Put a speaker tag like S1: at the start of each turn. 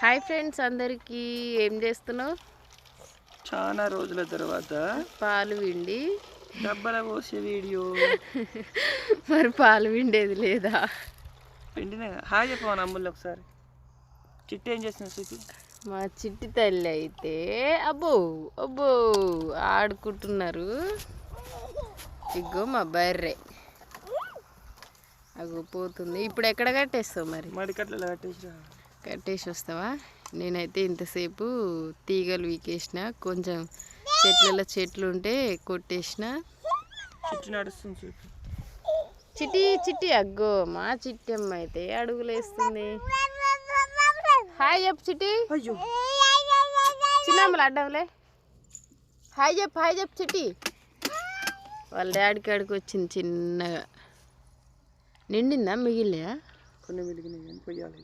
S1: Hi friends అందరికీ, ఏం చేస్తున్నావు?
S2: చాలా రోజుల తర్వాత
S1: పాలు పిండి
S2: డబ్బల పోసే వీడియో.
S1: మరి పాలు పిండేది లేదా?
S2: పిండినే హాయ్ చెప్పమని అమ్ముళ్ళు ఒకసారి. చిట్టి ఏం చేస్తుంది చూపి.
S1: మా చిట్టి తల్లి అయితే అబ్బో అబ్బో ఆడుకుంటున్నారు. ఇగో మా బర్రె అగో పోతుంది. ఇప్పుడు ఎక్కడ కట్టేస్తావు? మరి
S2: మడికట్ల
S1: కట్టేసి వస్తావా? నేనైతే ఇంతసేపు తీగలు వీకేసిన, కొంచెం చెట్లు ఉంటే కొట్టేసిన.
S2: చిట్టి నడుస్తుంది చూపి.
S1: చిట్టి చిట్టి అగ్గో మా చిట్టి అమ్మ అయితే అడుగులేస్తుంది. హాయ్ చెప్పు చిట్టి.
S2: అయ్యో
S1: చిన్నమ్మలు అడ్డంలే. హాయ్ చెప్పు చిట్టి. వాళ్ళ డాడీకి అడిగి వచ్చింది చిన్నగా. నిండిందా? మిగిలినా?
S2: కొన్ని మిగిలినాయి కానీ పొయ్యాలి.